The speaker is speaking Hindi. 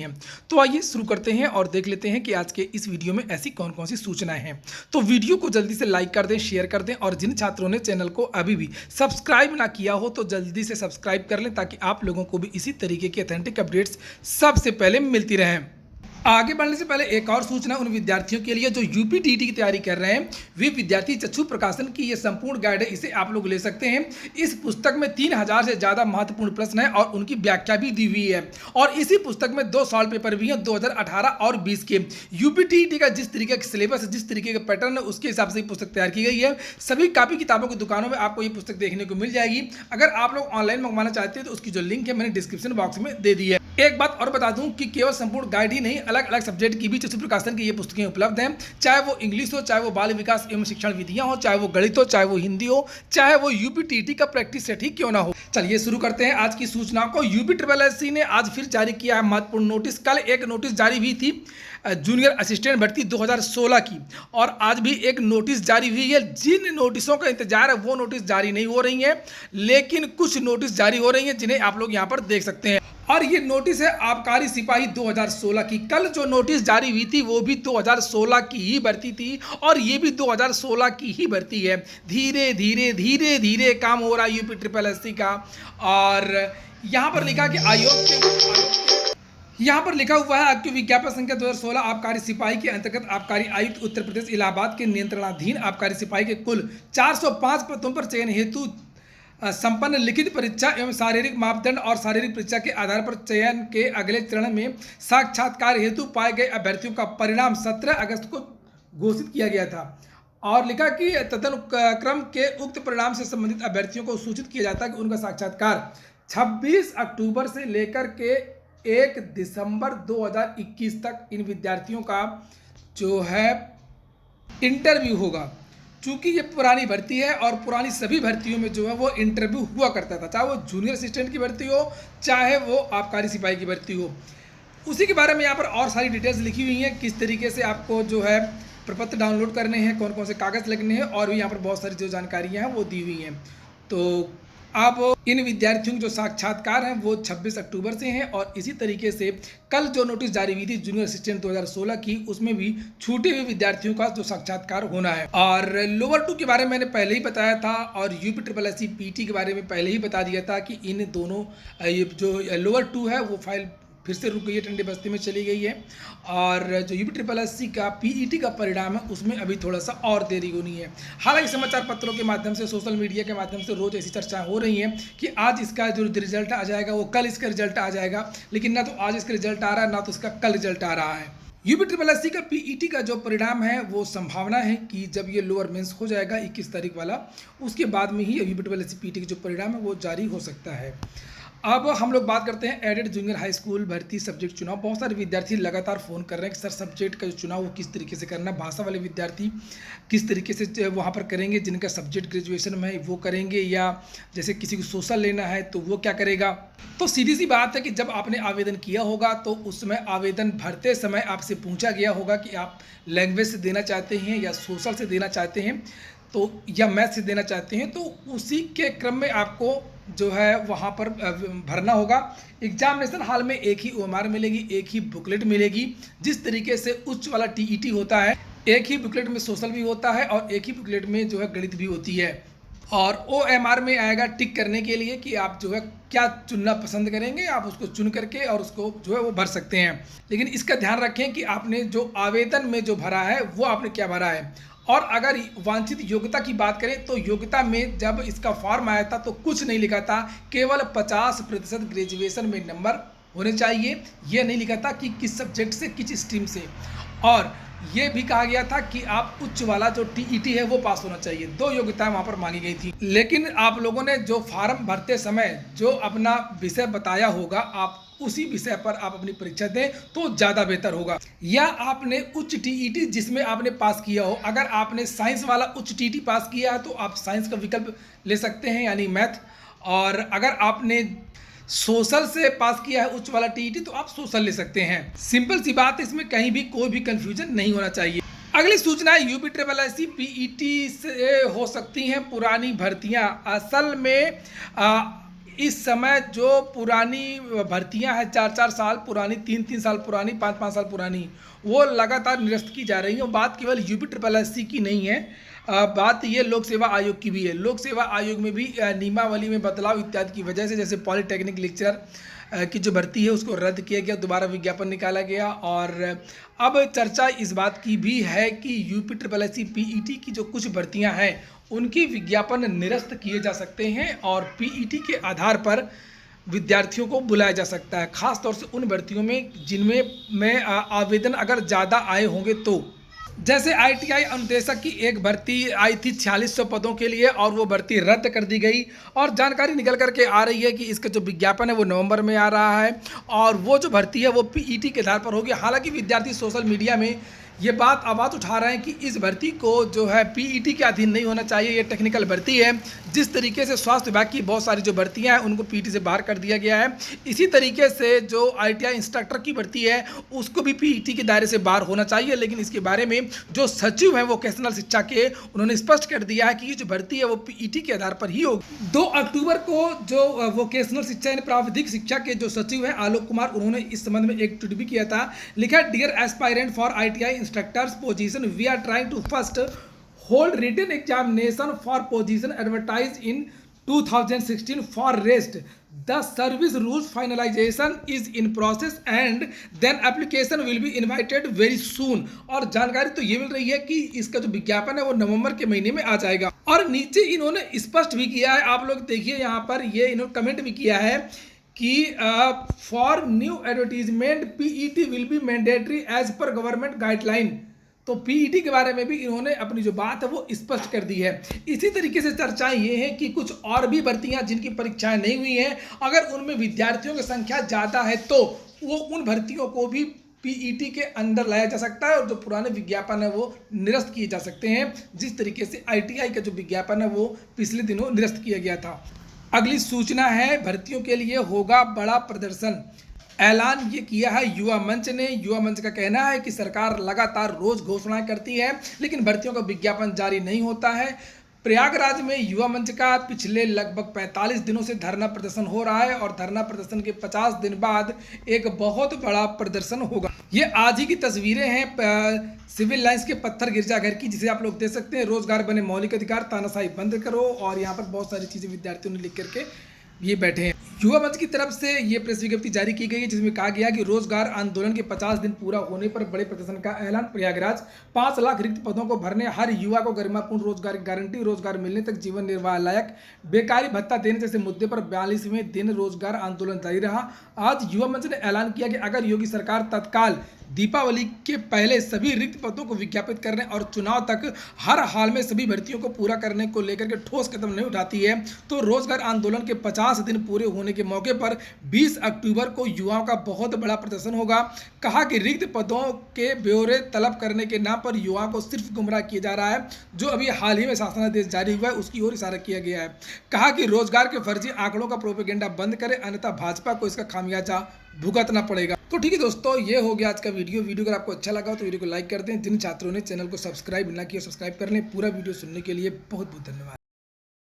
हैं। तो आइए शुरू करते हैं और देख लेते हैं कि आज के इस वीडियो में ऐसी कौन कौन सी सूचनाएं हैं। तो वीडियो को जल्दी से लाइक कर दें, शेयर कर दें और जिन छात्रों ने चैनल को अभी भी सब्सक्राइब ना किया हो तो जल्दी से सब्सक्राइब कर लें ताकि आप लोगों को भी इसी तरीके की ऑथेंटिक अपडेट्स सबसे पहले मिलती रहें। आगे बढ़ने से पहले एक और सूचना उन विद्यार्थियों के लिए जो यूपीटीटी की तैयारी कर रहे हैं। वे विद्यार्थी चक्षु प्रकाशन की ये संपूर्ण गाइड है, इसे आप लोग ले सकते हैं। इस पुस्तक में 3000 से ज़्यादा महत्वपूर्ण प्रश्न है और उनकी व्याख्या भी दी हुई है। और इसी पुस्तक में 2 सॉल्व पेपर भी हैं 2018 और 20 के। यूपीटीटी का जिस तरीके का सिलेबस, जिस तरीके का पैटर्न है, उसके हिसाब से पुस्तक तैयार की गई है। सभी कापी किताबों की दुकानों में आपको ये पुस्तक देखने को मिल जाएगी। अगर आप लोग ऑनलाइन मंगवाना चाहते हैं तो उसकी जो लिंक है मैंने डिस्क्रिप्शन बॉक्स में दे दी है। एक बात और बता दूं कि केवल संपूर्ण गाइड ही नहीं, अलग अलग सब्जेक्ट की भी चक्षु प्रकाशन की ये पुस्तकें उपलब्ध हैं। चाहे वो इंग्लिश हो, चाहे वो बाल विकास एवं शिक्षण विधियां हो, चाहे वो गणित हो, चाहे वो हिंदी हो, चाहे वो यूपीटीटी का प्रैक्टिस सेट ही क्यों ना हो। चलिए शुरू करते हैं आज की सूचना को। यूपीएससी ने आज फिर जारी किया है महत्वपूर्ण नोटिस। कल एक नोटिस जारी हुई थी जूनियर असिस्टेंट भर्ती 2016 की, और आज भी एक नोटिस जारी हुई है। जिन नोटिसों का इंतजार है वो नोटिस जारी नहीं हो रही है, लेकिन कुछ नोटिस जारी हो रही हैं जिन्हें आप लोग यहाँ पर देख सकते हैं। और ये नोटिस है आबकारी सिपाही 2016 की। कल जो नोटिस जारी हुई थी वो भी 2016 की ही भर्ती थी और ये भी 2016 की ही भर्ती है। धीरे धीरे धीरे धीरे काम हो रहा है यूपीएससी का। और यहाँ पर लिखा कि यहाँ पर लिखा हुआ है आयोग विज्ञापन संख्या 2016 आबकारी सिपाही के अंतर्गत आबकारी आयुक्त उत्तर प्रदेश इलाहाबाद के नियंत्रणाधीन आबकारी सिपाही के कुल 405 पदों पर चयन हेतु संपन्न लिखित परीक्षा एवं शारीरिक मापदंड और शारीरिक परीक्षा के आधार पर चयन के अगले चरण में साक्षात्कार हेतु पाए गए अभ्यर्थियों का परिणाम 17 अगस्त को घोषित किया गया था। और लिखा कि तदनुक्रम के उक्त परिणाम से संबंधित अभ्यर्थियों को सूचित किया जाता है कि उनका साक्षात्कार 26 अक्टूबर से लेकर के 1 दिसंबर 2021 तक इन विद्यार्थियों का जो है इंटरव्यू होगा। चूँकि ये पुरानी भर्ती है और पुरानी सभी भर्तियों में जो है वो इंटरव्यू हुआ करता था, चाहे वो जूनियर असिस्टेंट की भर्ती हो, चाहे वो आबकारी सिपाही की भर्ती हो। उसी के बारे में यहाँ पर और सारी डिटेल्स लिखी हुई हैं, किस तरीके से आपको जो है प्रपत्र डाउनलोड करने हैं, कौन कौन से कागज़ लगने हैं, और भी यहाँ पर बहुत सारी जो जानकारियाँ हैं वो दी हुई हैं। तो अब इन विद्यार्थियों के जो साक्षात्कार हैं वो 26 अक्टूबर से हैं। और इसी तरीके से कल जो नोटिस जारी हुई थी जूनियर असिस्टेंट 2016 की, उसमें भी छूटे हुए विद्यार्थियों का जो साक्षात्कार होना है। और लोअर 2 के बारे में मैंने पहले ही बताया था और यूपीएससी पीटी के बारे में पहले ही बता दिया था कि इन दोनों जो लोअर 2 है वो फाइल फिर से रुक गई है, ठंडी बस्ती में चली गई है। और जो यूपीएससी का पीईटी का परिणाम है उसमें अभी थोड़ा सा और देरी होनी है। हालांकि समाचार पत्रों के माध्यम से, सोशल मीडिया के माध्यम से रोज ऐसी चर्चाएं हो रही हैं कि आज इसका जो रिजल्ट आ जाएगा वो कल इसका रिजल्ट आ जाएगा, लेकिन ना तो आज इसका रिजल्ट आ रहा है ना तो इसका कल रिजल्ट आ रहा है। यूपीएससी का पीईटी का जो परिणाम है वो संभावना है कि जब ये लोअर मेंस हो जाएगा 21 तारीख वाला, उसके बाद में ही यूपीएससी पीईटी का जो परिणाम है वो जारी हो सकता है। अब हम लोग बात करते हैं एडेड जूनियर हाई स्कूल भर्ती सब्जेक्ट चुनाव। बहुत सारे विद्यार्थी लगातार फ़ोन कर रहे हैं कि सर सब्जेक्ट का जो चुनाव वो किस तरीके से करना है। भाषा वाले विद्यार्थी किस तरीके से वहाँ पर करेंगे, जिनका सब्जेक्ट ग्रेजुएशन में है वो करेंगे, या जैसे किसी को सोशल लेना है तो वो क्या करेगा। तो सीधी सी बात है कि जब आपने आवेदन किया होगा तो उसमें आवेदन भरते समय आपसे पूछा गया होगा कि आप लैंग्वेज से देना चाहते हैं या सोशल से देना चाहते हैं, तो या मैथ से देना चाहते हैं। तो उसी के क्रम में आपको जो है वहाँ पर भरना होगा। एग्जामिनेशन हॉल में एक ही ओएमआर मिलेगी, एक ही बुकलेट मिलेगी। जिस तरीके से उच्च वाला टीईटी होता है, एक ही बुकलेट में सोशल भी होता है और एक ही बुकलेट में जो है गणित भी होती है। और ओएमआर में आएगा टिक करने के लिए कि आप जो है क्या चुनना पसंद करेंगे, आप उसको चुन करके और उसको जो है वो भर सकते हैं। लेकिन इसका ध्यान रखें कि आपने जो आवेदन में जो भरा है वो आपने क्या भरा है। और अगर वांछित योग्यता की बात करें तो योग्यता में जब इसका फॉर्म आया था तो कुछ नहीं लिखा था, केवल 50% ग्रेजुएशन में नंबर होने चाहिए। ये नहीं लिखा था कि किस सब्जेक्ट से, किस स्ट्रीम से। और ये भी कहा गया था कि आप उच्च वाला जो टीईटी है वो पास होना चाहिए। 2 योग्यताएं वहाँ पर मांगी गई थी। लेकिन आप लोगों ने जो फार्म भरते समय जो अपना विषय बताया होगा, आप उसी विषय पर आप अपनी परीक्षा दें तो ज़्यादा बेहतर होगा। या आपने उच्च टीईटी जिसमें आपने पास किया हो, अगर आपने साइंस वाला उच्च टीईटी पास किया है तो आप साइंस का विकल्प ले सकते हैं यानी मैथ। और अगर आपने सोशल से पास किया है उच्च वाला टीईटी तो आप सोशल ले सकते हैं। सिंपल सी बात है, इसमें कहीं भी कोई भी कंफ्यूजन नहीं होना चाहिए। अगली सूचना है यूपीएससी पीईटी से हो सकती हैं पुरानी भर्तियां। असल में इस समय जो पुरानी भर्तियां हैं 4-4 साल पुरानी, 3-3 साल पुरानी, 5-5 साल पुरानी, वो लगातार निरस्त की जा रही हैं। बात केवल यूपी ट्रिपल एससी की नहीं है, बात ये लोक सेवा आयोग की भी है। लोक सेवा आयोग में भी नियमावली में बदलाव इत्यादि की वजह से, जैसे पॉलिटेक्निक लेक्चरर की जो भर्ती है उसको रद्द किया गया, दोबारा विज्ञापन निकाला गया। और अब चर्चा इस बात की भी है कि यूपी ट्रिपल एससी पीईटी की जो कुछ भर्तियां हैं उनकी विज्ञापन निरस्त किए जा सकते हैं और पीईटी के आधार पर विद्यार्थियों को बुलाया जा सकता है, खास तौर से उन भर्तियों में जिनमें आवेदन अगर ज़्यादा आए होंगे तो। जैसे आईटीआई अनुदेशक की एक भर्ती आई थी 4600 पदों के लिए और वो भर्ती रद्द कर दी गई, और जानकारी निकल करके आ रही है कि इसका जो विज्ञापन है वो नवंबर में आ रहा है और वो जो भर्ती है वो पीईटी के आधार पर होगी। हालांकि विद्यार्थी सोशल मीडिया में ये बात आवाज़ उठा रहे हैं कि इस भर्ती को जो है पीईटी के अधीन नहीं होना चाहिए, ये टेक्निकल भर्ती है। जिस तरीके से स्वास्थ्य विभाग की बहुत सारी जो भर्तियां हैं उनको पीईटी से बाहर कर दिया गया है, इसी तरीके से जो आईटीआई इंस्ट्रक्टर की भर्ती है उसको भी पीईटी के दायरे से बाहर होना चाहिए। लेकिन इसके बारे में जो सचिव हैं वोकेशनल शिक्षा के, उन्होंने स्पष्ट कर दिया है कि ये जो भर्ती है वो पीईटी के आधार पर ही होगी। 2 अक्टूबर को जो वोकेशनल शिक्षा यानी प्राविधिक शिक्षा के जो सचिव हैं आलोक कुमार, उन्होंने इस संबंध में एक ट्वीट भी किया था। लिखा, dear aspirant for ITI instructors position, we are trying to first hold written examination for position advertise in 2016 for rest. The service rules finalization is in process and then application will be invited very soon। और जानकारी तो ये मिल रही है कि इसका जो विज्ञापन है वो नवंबर के महीने में आ जाएगा। और नीचे इन्होंने स्पष्ट भी किया है, आप लोग देखिए यहाँ पर, ये इन्होंने कमेंट भी किया है कि for new advertisement PET will be mandatory as per government guideline. तो पीईटी के बारे में भी इन्होंने अपनी जो बात है वो स्पष्ट कर दी है। इसी तरीके से चर्चाएं ये हैं कि कुछ और भी भर्तियां जिनकी परीक्षाएं नहीं हुई हैं, अगर उनमें विद्यार्थियों की संख्या ज़्यादा है तो वो उन भर्तियों को भी पीईटी के अंदर लाया जा सकता है और जो पुराने विज्ञापन है वो निरस्त किए जा सकते हैं, जिस तरीके से आईटीआई का जो विज्ञापन है वो पिछले दिनों निरस्त किया गया था। अगली सूचना है, भर्तियों के लिए होगा बड़ा प्रदर्शन। ऐलान ये किया है युवा मंच ने। युवा मंच का कहना है कि सरकार लगातार रोज घोषणाएं करती है लेकिन भर्तियों का विज्ञापन जारी नहीं होता है। प्रयागराज में युवा मंच का पिछले लगभग 45 दिनों से धरना प्रदर्शन हो रहा है और धरना प्रदर्शन के 50 दिन बाद एक बहुत बड़ा प्रदर्शन होगा। ये आज ही की तस्वीरें हैं सिविल लाइंस के पत्थर गिरजाघर की, जिसे आप लोग देख सकते हैं। रोजगार बने मौलिक अधिकार, तानाशाही बंद करो, और यहाँ पर बहुत सारी चीज़ें विद्यार्थियों ने लिख करके ये बैठे हैं। युवा मंच की तरफ से ये प्रेस विज्ञप्ति जारी की गई है जिसमें कहा गया कि रोजगार आंदोलन के 50 दिन पूरा होने पर बड़े प्रदर्शन का ऐलान। प्रयागराज 5 लाख रिक्त पदों को भरने, हर युवा को गरिमापूर्ण रोजगार की गारंटी, रोजगार मिलने तक जीवन निर्वाह लायक, बेकारी भत्ता देने जैसे मुद्दे पर 42वें दिन रोजगार आंदोलन जारी रहा। आज युवा मंच ने ऐलान किया कि अगर योगी सरकार तत्काल दीपावली के पहले सभी रिक्त पदों को विज्ञापित करने और चुनाव तक हर हाल में सभी भर्तियों को पूरा करने को लेकर के ठोस कदम नहीं उठाती है तो रोजगार आंदोलन के 50 दिन पूरे होने के मौके पर 20 अक्टूबर को युवाओं का बहुत बड़ा प्रदर्शन होगा। कहा कि रिक्त पदों के ब्यौरे तलब करने के नाम पर युवाओं को सिर्फ गुमराह किया जा रहा है। जो अभी हाल ही में शासनादेश जारी हुआ है उसकी ओर इशारा किया गया है। कहा कि रोजगार के फर्जी आंकड़ों का प्रोपेगेंडा बंद करें, अन्यथा भाजपा को इसका खामियाजा भुगतना पड़ेगा। तो ठीक है दोस्तों, ये हो गया आज का वीडियो। अगर आपको अच्छा लगा तो वीडियो को लाइक कर दें। जिन छात्रों ने चैनल को सब्सक्राइब ना किया सब्सक्राइब कर लें। पूरा वीडियो सुनने के लिए बहुत बहुत धन्यवाद।